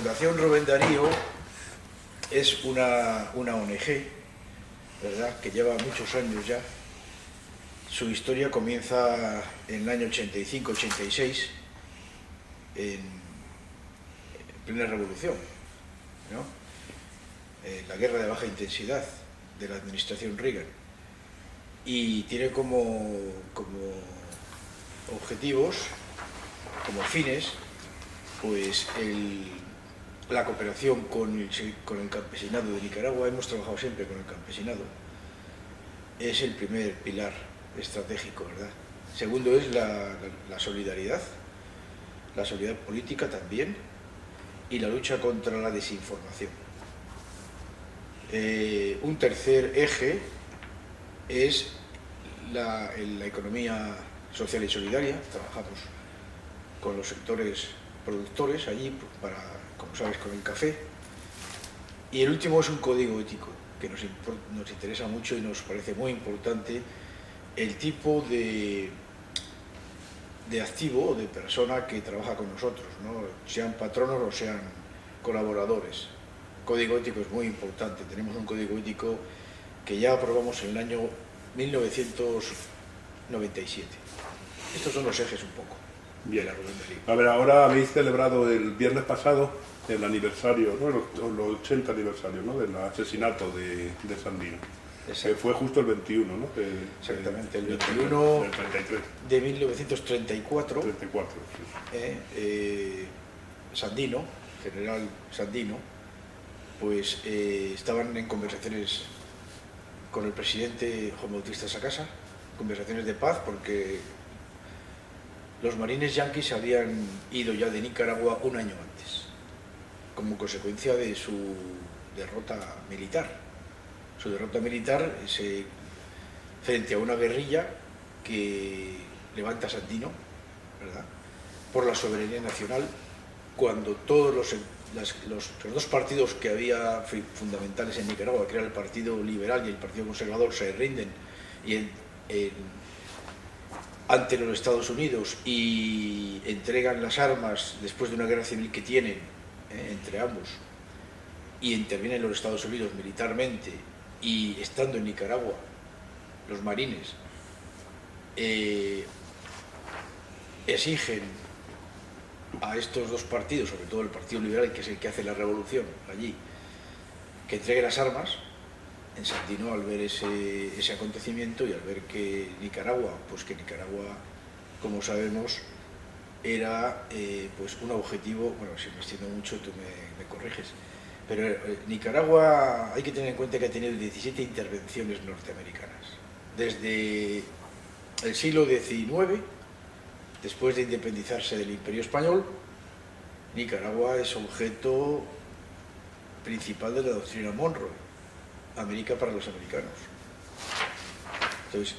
Fundación Rubén Darío es una ONG, ¿verdad?, que lleva muchos años ya. Su historia comienza en el año 85-86, en plena revolución, ¿no? La guerra de baja intensidad de la administración Reagan, y tiene como objetivos, como fines, pues la cooperación con el campesinado de Nicaragua. Hemos trabajado siempre con el campesinado, es el primer pilar estratégico, ¿verdad? Segundo es la solidaridad política también, y la lucha contra la desinformación. Un tercer eje es la economía social y solidaria. Trabajamos con los sectores productores allí, como sabes, con el café. Y el último es un código ético que nos interesa mucho y nos parece muy importante, el tipo de activo o de persona que trabaja con nosotros, ¿no?, sean patronos o sean colaboradores. Código ético es muy importante. Tenemos un código ético que ya aprobamos en el año 1997. Estos son los ejes un poco. Bien. A ver, ahora habéis celebrado el viernes pasado el aniversario, ¿no?, los 80 aniversario, ¿no?, del asesinato de Sandino. Que fue justo el 21, ¿no? Exactamente, el 21 del 33. De 1934. 34, sí. Sandino, general Sandino, pues estaban en conversaciones con el presidente Juan Bautista Sacasa, conversaciones de paz, porque los marines yanquis habían ido ya de Nicaragua un año antes, como consecuencia de su derrota militar. Su derrota militar frente a una guerrilla que levanta Sandino, ¿verdad?, por la soberanía nacional, cuando todos los dos partidos que había fundamentales en Nicaragua, que era el Partido Liberal y el Partido Conservador, se rinden ante los Estados Unidos y entregan las armas después de una guerra civil que tienen entre ambos, y intervienen los Estados Unidos militarmente. Y estando en Nicaragua, los marines exigen a estos dos partidos, sobre todo el Partido Liberal, que es el que hace la revolución allí, que entregue las armas. En Sandino, al ver ese acontecimiento y al ver que Nicaragua, como sabemos, era pues un objetivo, bueno, si me extiendo mucho tú me corriges, pero Nicaragua hay que tener en cuenta que ha tenido 17 intervenciones norteamericanas. Desde el siglo XIX, después de independizarse del Imperio Español, Nicaragua es objeto principal de la doctrina Monroe, América para los americanos. Entonces,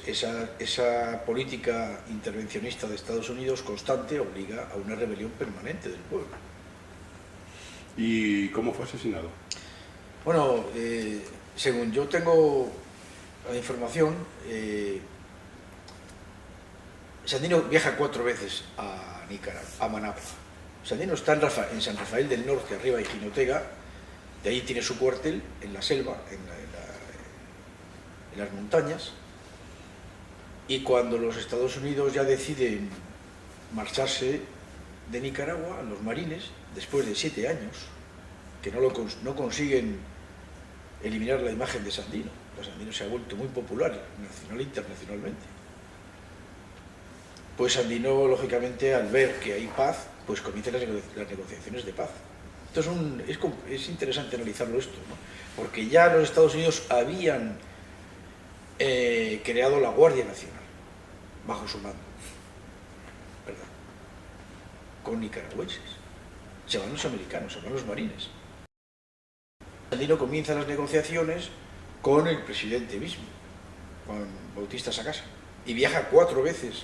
esa política intervencionista de Estados Unidos constante obliga a una rebelión permanente del pueblo. ¿Y cómo fue asesinado? Bueno, según yo tengo la información, Sandino viaja 4 veces a Nicaragua, a Managua. Sandino está en San Rafael del Norte, arriba de Jinotega, de ahí tiene su cuartel en la selva, en las montañas, y cuando los Estados Unidos ya deciden marcharse de Nicaragua, los marines, después de 7 años, que no consiguen eliminar la imagen de Sandino. Sandino se ha vuelto muy popular, nacional e internacionalmente. Pues Sandino, lógicamente, al ver que hay paz, pues comienzan las negociaciones de paz. Entonces es interesante analizarlo esto, ¿no?, porque ya los Estados Unidos habían creado la Guardia Nacional bajo su mando, ¿verdad?, con nicaragüenses. Se van los americanos, se van los marines. Sandino comienza las negociaciones con el presidente mismo, Juan Bautista Sacasa, y viaja 4 veces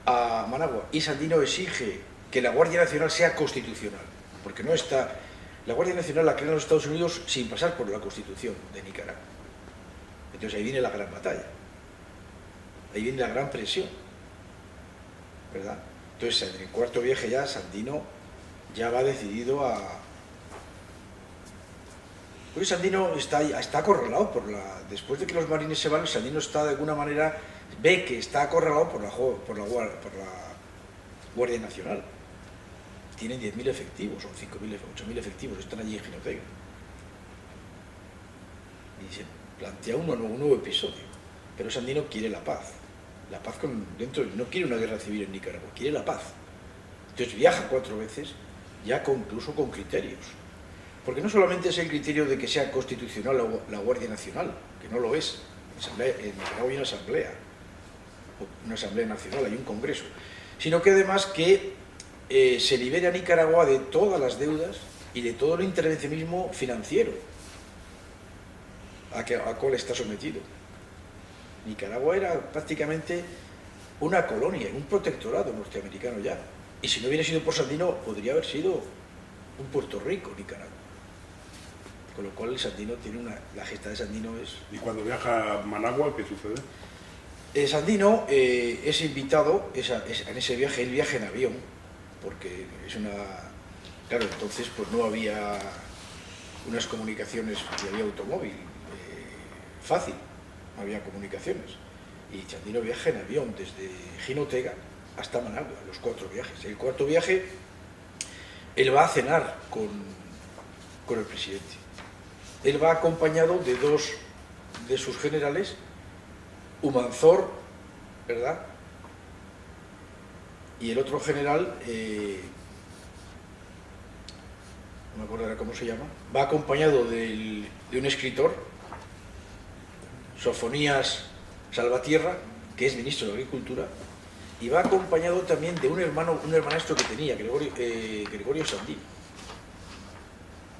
a Managua, y Sandino exige que la Guardia Nacional sea constitucional, porque no está... La Guardia Nacional la crean los Estados Unidos sin pasar por la Constitución de Nicaragua. Entonces ahí viene la gran batalla, ahí viene la gran presión, ¿verdad? Entonces en el 4.º viaje ya Sandino ya va decidido a... Porque Sandino está acorralado por la... Después de que los marines se van, Sandino está de alguna manera... Ve que está acorralado por la Guardia Nacional. Tienen 10.000 efectivos, o 5.000, 8.000 efectivos, están allí en Jinotega. Y se plantea un nuevo episodio. Pero Sandino quiere la paz. La paz no quiere una guerra civil en Nicaragua, quiere la paz. Entonces viaja 4 veces, ya incluso con criterios. Porque no solamente es el criterio de que sea constitucional la Guardia Nacional, que no lo es. En Nicaragua hay una asamblea nacional, hay un congreso. Sino que además que se libere a Nicaragua de todas las deudas y de todo el intervencionismo financiero a cual está sometido. Nicaragua era prácticamente una colonia, un protectorado norteamericano ya. Y si no hubiera sido por Sandino, podría haber sido un Puerto Rico, Nicaragua. Con lo cual el Sandino tiene la gesta de Sandino es... ¿Y cuando viaja a Managua, qué sucede? Sandino es invitado en ese viaje, él viaja en avión, porque es una... Claro, entonces pues no había unas comunicaciones, y había automóvil fácil, no había comunicaciones. Y Sandino viaja en avión desde Jinotega hasta Managua, los 4 viajes. El 4.º viaje, él va a cenar con el presidente. Él va acompañado de 2 de sus generales, Humanzor, ¿verdad? Y el otro general, no me acuerdo ahora cómo se llama, va acompañado de un escritor, Sofonías Salvatierra, que es ministro de Agricultura, y va acompañado también de un hermanastro que tenía, Gregorio Sandino,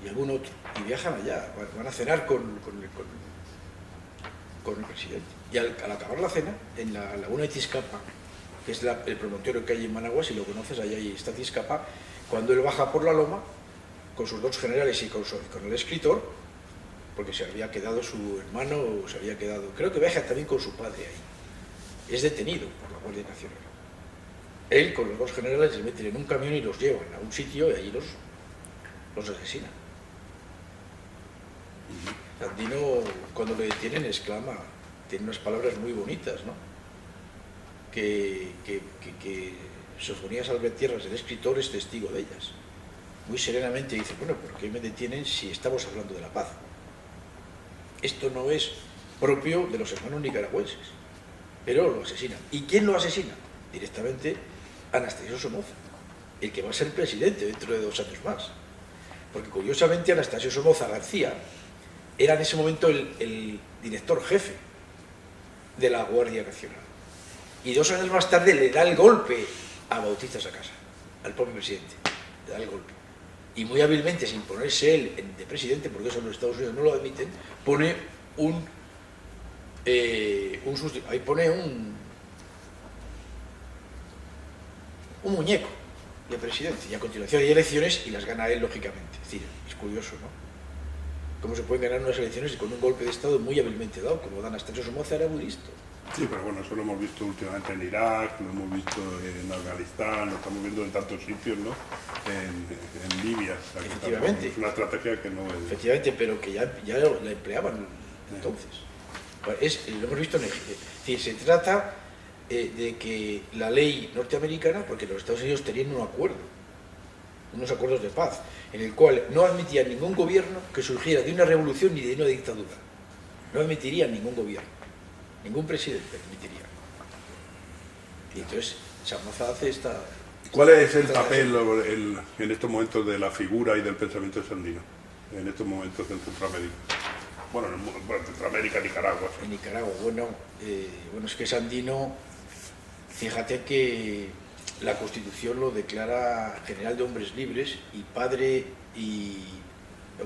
y algún otro, y viajan allá, van a cenar con el presidente. Y al acabar la cena, en la laguna de Tizcapa, que es el promontorio que hay en Managua, si lo conoces, allá está Tizcapa, cuando él baja por la loma, con sus 2 generales y con el escritor, porque se había quedado su hermano, creo que viaja también con su padre ahí, es detenido por la Guardia Nacional. Él con los 2 generales se meten en un camión y los llevan a un sitio y allí los asesinan. Sandino, cuando le detienen, exclama, tiene unas palabras muy bonitas, ¿no? Que Sofonías Salvatierra, el escritor, es testigo de ellas. Muy serenamente dice, bueno, ¿por qué me detienen si estamos hablando de la paz? Esto no es propio de los hermanos nicaragüenses, pero lo asesinan. ¿Y quién lo asesina? Directamente Anastasio Somoza, el que va a ser presidente dentro de 2 años más. Porque curiosamente Anastasio Somoza García era en ese momento el director jefe de la Guardia Nacional. Y 2 años más tarde le da el golpe a Bautista Sacasa, al propio presidente, le da el golpe. Y muy hábilmente, sin ponerse él de presidente, porque eso en los Estados Unidos no lo admiten, pone ahí pone un muñeco de presidente, y a continuación hay elecciones y las gana él, lógicamente. Es decir, es curioso, ¿no? Cómo se pueden ganar unas elecciones y con un golpe de Estado muy hábilmente dado, como Dan Anastasio Somoza era muy listo. Sí, pero bueno, eso lo hemos visto últimamente en Irak, lo hemos visto en Afganistán, lo estamos viendo en tantos sitios, ¿no? En Libia. Efectivamente. Es una estrategia que no es... Efectivamente, pero que ya la empleaban entonces. Lo hemos visto en Egipto. Es decir, se trata de que la ley norteamericana, porque los Estados Unidos tenían unos acuerdos de paz, en el cual no admitían ningún gobierno que surgiera de una revolución ni de una dictadura. No admitirían ningún gobierno, ningún presidente admitiría. Y entonces Somoza hace esta... ¿Cuál es el papel en estos momentos de la figura y del pensamiento de Sandino? En estos momentos en Centroamérica. Bueno, en Centroamérica, Nicaragua. En Nicaragua, bueno, es que Sandino, fíjate que la Constitución lo declara general de hombres libres y padre y,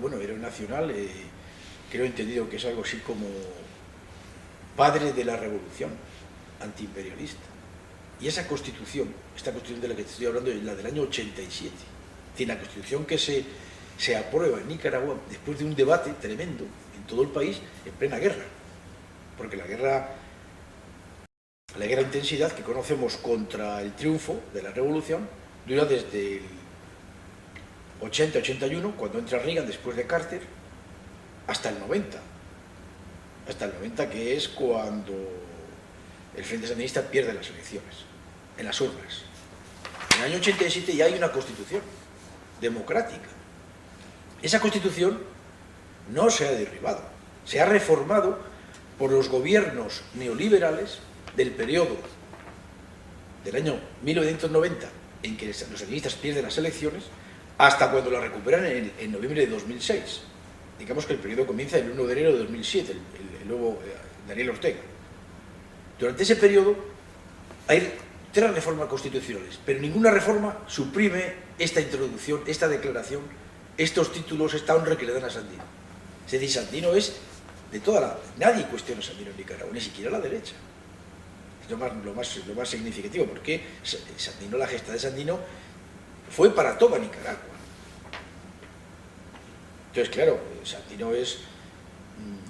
bueno, héroe nacional, creo entendido que es algo así como padre de la revolución antiimperialista. Y esa Constitución, esta Constitución de la que te estoy hablando, es la del año 87. Tiene la Constitución que se aprueba en Nicaragua después de un debate tremendo en todo el país en plena guerra. Porque la guerra de intensidad que conocemos contra el triunfo de la revolución dura desde 80-81, cuando entra Reagan después de Carter, hasta el 90. Hasta el 90, que es cuando el Frente Sandinista pierde las elecciones, en las urnas. En el año 87 ya hay una constitución democrática. Esa constitución no se ha derribado, se ha reformado por los gobiernos neoliberales del periodo del año 1990, en que los sandinistas pierden las elecciones, hasta cuando la recuperan en noviembre de 2006. Digamos que el periodo comienza el 1 de enero de 2007, el nuevo Daniel Ortega. Durante ese periodo hay 3 reformas constitucionales, pero ninguna reforma suprime esta introducción, esta declaración, estos títulos, esta honra que le dan a Sandino. Es decir, Sandino es de toda la... Nadie cuestiona a Sandino en Nicaragua, ni siquiera la derecha. Es lo más significativo, porque Sandino, la gesta de Sandino fue para toda Nicaragua. Entonces, claro, Sandino es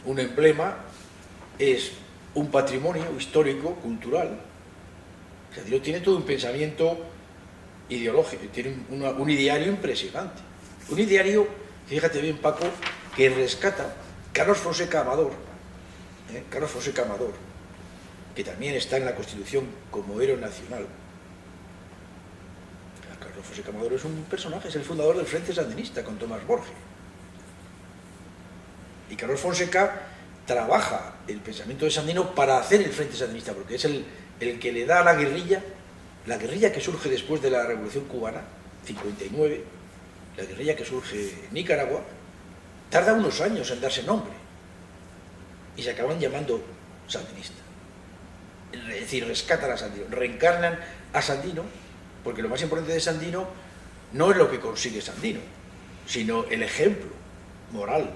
un emblema, es un patrimonio histórico, cultural. Sandino tiene todo un pensamiento ideológico, tiene un ideario impresionante. Un ideario, fíjate bien, Paco, que rescata Carlos Fonseca Amador, Carlos Fonseca Amador, que también está en la Constitución como héroe nacional. Carlos Fonseca Amador es un personaje, es el fundador del Frente Sandinista con Tomás Borges. Y Carlos Fonseca trabaja el pensamiento de Sandino para hacer el Frente Sandinista, porque es el que le da a la guerrilla que surge después de la Revolución Cubana, 59, la guerrilla que surge en Nicaragua, tarda unos años en darse nombre y se acaban llamando sandinista. Es decir, rescatan a Sandino, reencarnan a Sandino, porque lo más importante de Sandino no es lo que consigue Sandino, sino el ejemplo moral,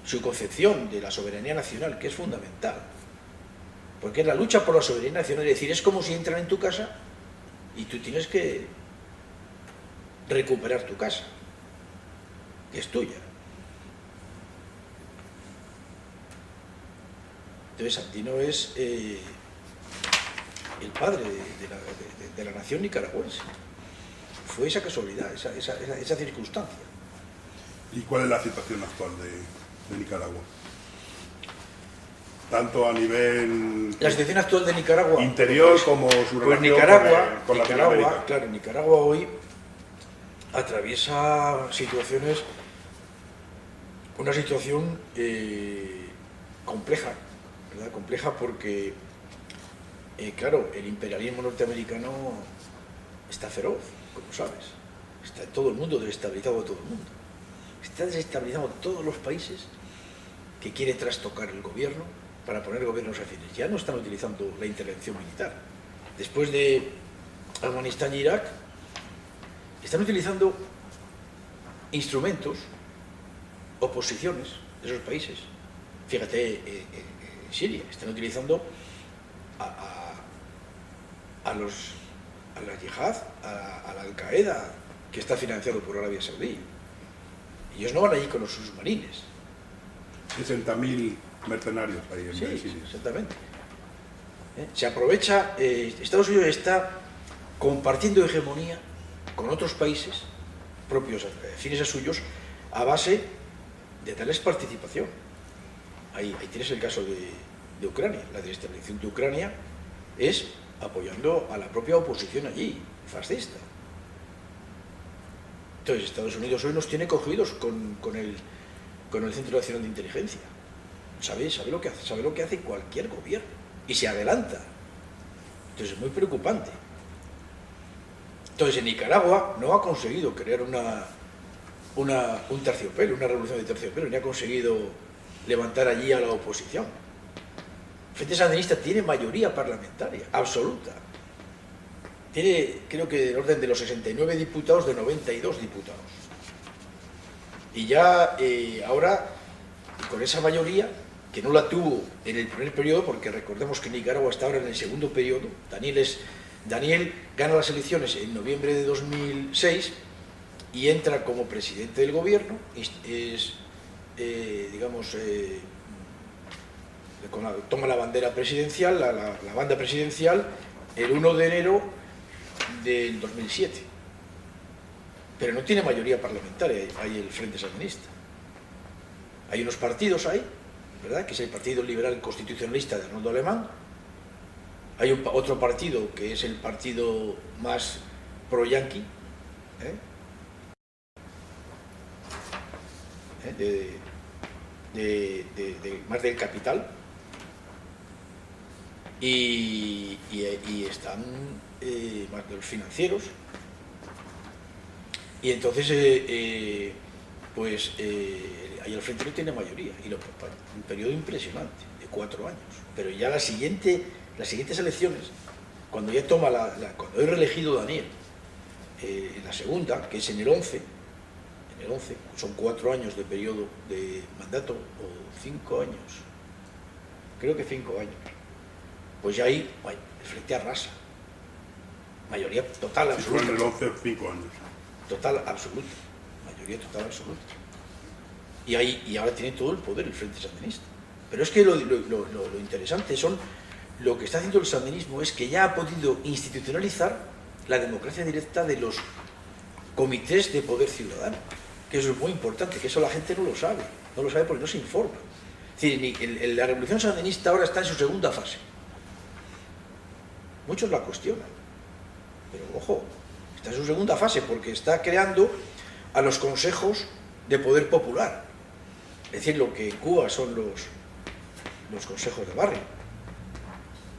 su concepción de la soberanía nacional, que es fundamental, porque es la lucha por la soberanía nacional. Es decir, es como si entran en tu casa y tú tienes que recuperar tu casa, que es tuya. Entonces Sandino es el padre de la nación nicaragüense. Fue esa casualidad, esa circunstancia. ¿Y cuál es la situación actual de Nicaragua? Tanto a nivel... La situación actual de Nicaragua... Interior como su relación con Latinoamérica. Claro, Nicaragua hoy atraviesa situaciones... Una situación compleja, ¿verdad? Compleja porque, claro, el imperialismo norteamericano está feroz, como sabes. Está en todo el mundo, desestabilizado a todo el mundo. Está desestabilizado a todos los países que quiere trastocar el gobierno para poner gobiernos afines. Ya no están utilizando la intervención militar. Después de Afganistán y Irak, están utilizando instrumentos, oposiciones de esos países. Fíjate, en Siria están utilizando a la yihad, a la Al-Qaeda, que está financiado por Arabia Saudí. Ellos no van allí con los submarines. 60.000 mercenarios ahí en Siria. Sí, exactamente. Se aprovecha, Estados Unidos está compartiendo hegemonía con otros países propios, afines a suyos, a base de darles participación. Ahí tienes el caso de Ucrania. La desestabilización de Ucrania es apoyando a la propia oposición allí, fascista. Entonces Estados Unidos hoy nos tiene cogidos con el Centro Nacional de Inteligencia. Sabe lo que hace, sabe lo que hace cualquier gobierno y se adelanta. Entonces es muy preocupante. Entonces en Nicaragua no ha conseguido crear un terciopelo, una revolución de terciopelo, ni ha conseguido levantar allí a la oposición. El Frente Sandinista tiene mayoría parlamentaria, absoluta. Tiene, creo que del orden de los 69 diputados, de 92 diputados. Y ya ahora, con esa mayoría, que no la tuvo en el primer periodo, porque recordemos que Nicaragua está ahora en el segundo periodo, Daniel gana las elecciones en noviembre de 2006 y entra como presidente del gobierno, toma la bandera presidencial, la banda presidencial, el 1 de enero del 2007. pero no tiene mayoría parlamentaria, hay el Frente Sandinista. Hay unos partidos ahí, ¿verdad?, que es el Partido Liberal Constitucionalista de Arnoldo Alemán. Hay otro partido que es el partido más pro-yanqui, más del capital, y están más de los financieros, y entonces ahí al frente no tiene mayoría, y lo propone. Un periodo impresionante, de 4 años, pero ya las siguientes elecciones, cuando ya toma cuando he reelegido Daniel, en la segunda, que es en el 11, son 4 años de periodo de mandato, o 5 años, creo que 5 años, pues ya ahí el frente arrasa, mayoría total absoluta. Si fue en el 11, 5 años. Total absoluta, mayoría total absoluta. Y ahora tiene todo el poder el Frente Sandinista. Pero es que lo interesante lo que está haciendo el sandinismo es que ya ha podido institucionalizar la democracia directa de los comités de poder ciudadano, que eso es muy importante, que eso la gente no lo sabe porque no se informa. Es decir, la revolución sandinista ahora está en su segunda fase. Muchos la cuestionan, pero ojo, está en su segunda fase porque está creando a los consejos de poder popular, es decir, lo que en Cuba son los consejos de barrio,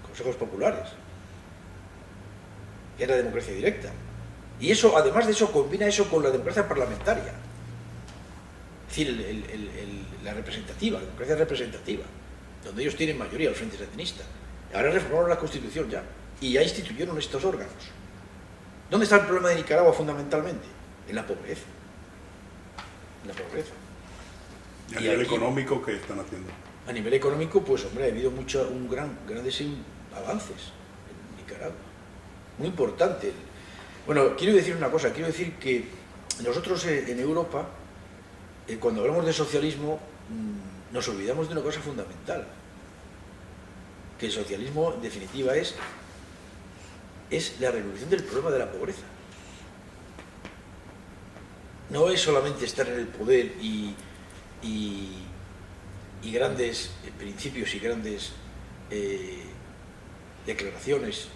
consejos populares, que es la democracia directa. Y eso, además de eso, combina eso con la democracia parlamentaria, es decir, la democracia representativa, donde ellos tienen mayoría, el Frente Sandinista. Ahora reformaron la Constitución ya, y ya instituyeron estos órganos. ¿Dónde está el problema de Nicaragua fundamentalmente? En la pobreza. En la pobreza. ¿Y a nivel económico qué están haciendo? A nivel económico, pues hombre, ha habido grandes avances en Nicaragua. Muy importante. Bueno, quiero decir una cosa, quiero decir que nosotros en Europa, cuando hablamos de socialismo, nos olvidamos de una cosa fundamental. Que el socialismo, en definitiva, es la resolución del problema de la pobreza. No es solamente estar en el poder y grandes principios y grandes declaraciones,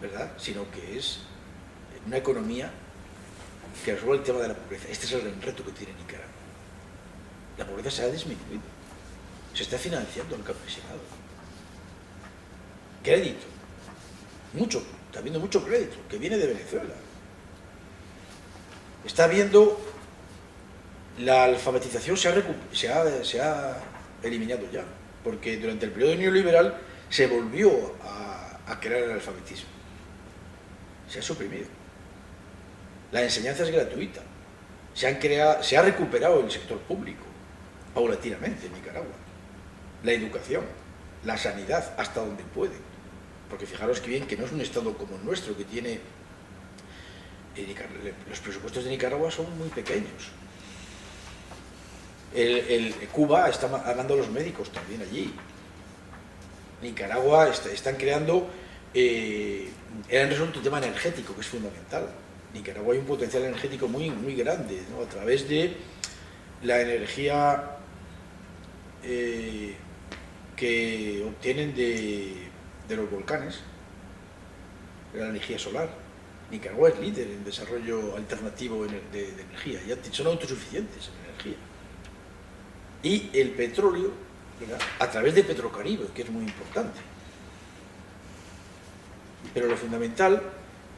¿verdad?, sino que es una economía que resuelva el tema de la pobreza. Este es el gran reto que tiene Nicaragua. La pobreza se ha disminuido, se está financiando el campesinado. Crédito, está habiendo mucho crédito que viene de Venezuela. Está habiendo la alfabetización, se ha eliminado ya, porque durante el periodo neoliberal se volvió a crear el alfabetismo. Se ha suprimido. La enseñanza es gratuita. Se ha recuperado el sector público paulatinamente en Nicaragua. La educación, la sanidad, hasta donde puede. Porque fijaros que bien que no es un estado como el nuestro, que tiene... los presupuestos de Nicaragua son muy pequeños. Cuba está ganando a los médicos también allí. Nicaragua están creando... han resuelto el tema energético, que es fundamental. En Nicaragua hay un potencial energético muy, muy grande, ¿no?, a través de la energía que obtienen de los volcanes, de la energía solar. Nicaragua es líder en desarrollo alternativo de energía, ya son autosuficientes en energía. Y el petróleo, ¿verdad?, a través de Petrocaribe, que es muy importante. Pero lo fundamental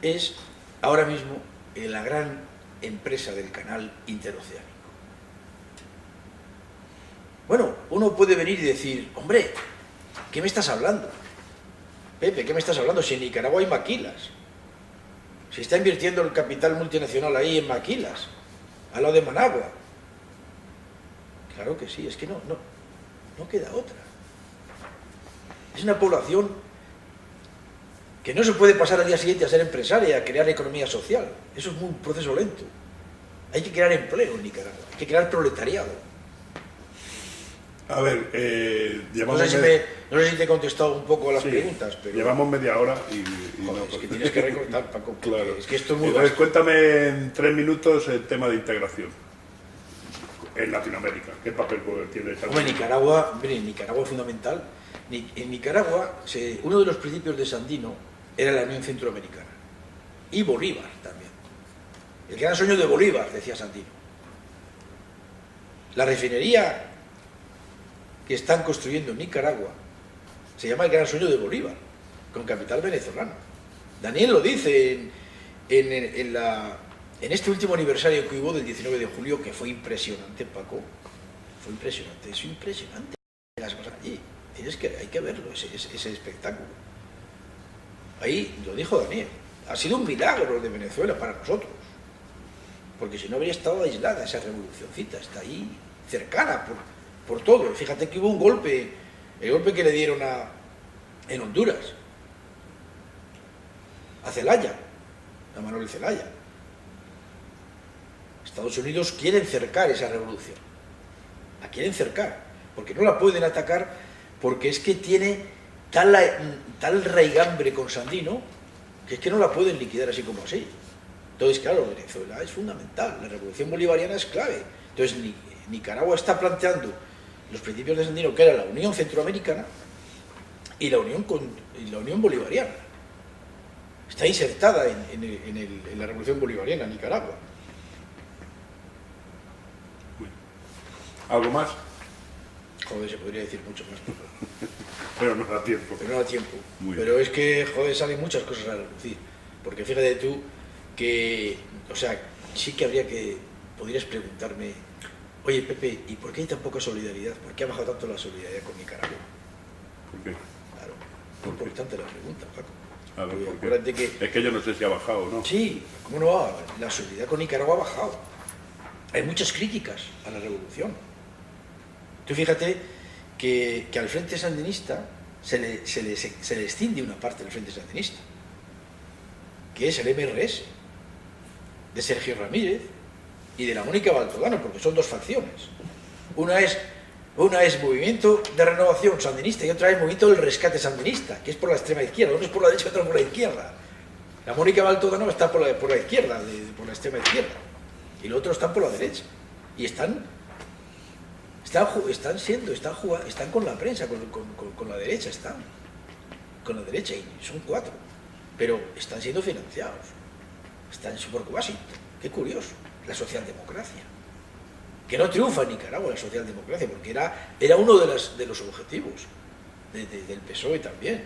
es ahora mismo la gran empresa del canal interoceánico. Bueno, uno puede venir y decir, hombre, ¿qué me estás hablando? Pepe, ¿qué me estás hablando? Si en Nicaragua hay maquilas. Se está invirtiendo el capital multinacional ahí en maquilas, al lado de Managua. Claro que sí, es que no queda otra. Es una población que no se puede pasar al día siguiente a ser empresaria, a crear economía social. Eso es un proceso lento. Hay que crear empleo en Nicaragua, hay que crear proletariado. A ver, no sé si te he contestado un poco a las preguntas, pero... Llevamos media hora y joder, es que tienes que recortar, Paco. Claro. Es que esto es muy Entonces, vasto. cuéntame en 3 minutos el tema de integración en Latinoamérica. ¿Qué papel tiene esa? Hombre, Nicaragua es fundamental. En Nicaragua, uno de los principios de Sandino era la Unión Centroamericana. Y Bolívar también. El gran sueño de Bolívar, decía Sandino. La refinería que están construyendo en Nicaragua se llama el gran sueño de Bolívar, con capital venezolano. Daniel lo dice en este último aniversario que hubo del 19 de julio, que fue impresionante, Paco. Fue impresionante, es impresionante las cosas allí. Hay que verlo, ese espectáculo. Ahí lo dijo Daniel. Ha sido un milagro de Venezuela para nosotros, porque si no habría estado aislada esa revolucioncita, está ahí cercana por todo. Fíjate que hubo un golpe, el golpe que le dieron en Honduras, a Zelaya, a Manuel Zelaya. Estados Unidos quieren cercar esa revolución, la quieren cercar, porque no la pueden atacar, porque es que tiene tal raigambre con Sandino, que es que no la pueden liquidar así como así. Entonces, claro, Venezuela es fundamental, la revolución bolivariana es clave. Entonces, Nicaragua está planteando los principios de Sandino, que era la Unión Centroamericana y la Unión Bolivariana. Está insertada en la revolución bolivariana, Nicaragua. ¿Algo más? Joder, se podría decir mucho más. Pero no da tiempo. Pero no da tiempo. Pero es que, joder, salen muchas cosas a relucir. Porque fíjate tú que, o sea, sí que podrías preguntarme, oye, Pepe, ¿y por qué hay tan poca solidaridad? ¿Por qué ha bajado tanto la solidaridad con Nicaragua? ¿Por qué? Claro, es importante la pregunta, Paco. A ver, acuérdate que... Es que yo no sé si ha bajado o no. Sí, ¿cómo no va? La solidaridad con Nicaragua ha bajado. Hay muchas críticas a la revolución. Tú fíjate que al Frente Sandinista se le extiende una parte del Frente Sandinista, que es el MRS, de Sergio Ramírez y de la Mónica Baltodano, porque son dos facciones. Una es Movimiento de Renovación Sandinista y otra es Movimiento del Rescate Sandinista, que es por la extrema izquierda. Uno es por la derecha y otro por la izquierda. La Mónica Baltodano está por la izquierda, por la extrema izquierda, y los otros están por la derecha. Y están con la prensa, con la derecha, con la derecha, y son 4, pero están siendo financiados, están por Washington. Qué curioso, la socialdemocracia, que no triunfa en Nicaragua la socialdemocracia, porque era uno de los objetivos del PSOE también.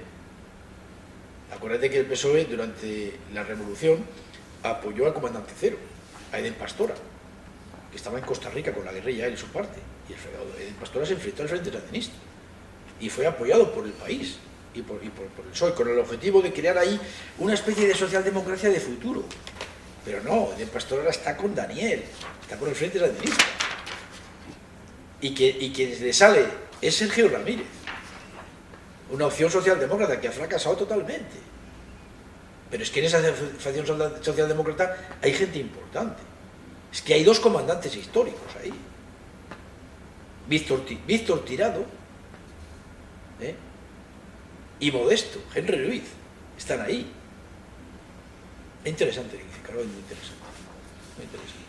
Acuérdate que el PSOE durante la revolución apoyó al comandante Cero, a Eden Pastora, que estaba en Costa Rica con la guerrilla, él y su parte. Y el Pastora se enfrentó al Frente Sandinista y fue apoyado por el país y por el PSOE, con el objetivo de crear ahí una especie de socialdemocracia de futuro. Pero no, el Pastora ahora está con Daniel, está con el Frente Sandinista. Y quien le sale es Sergio Ramírez, una opción socialdemócrata que ha fracasado totalmente. Pero es que en esa facción socialdemócrata hay gente importante. Es que hay 2 comandantes históricos ahí. Víctor Tirado y Modesto, Henry Ruiz, están ahí. Es interesante, Nicaragua es muy interesante. Muy interesante.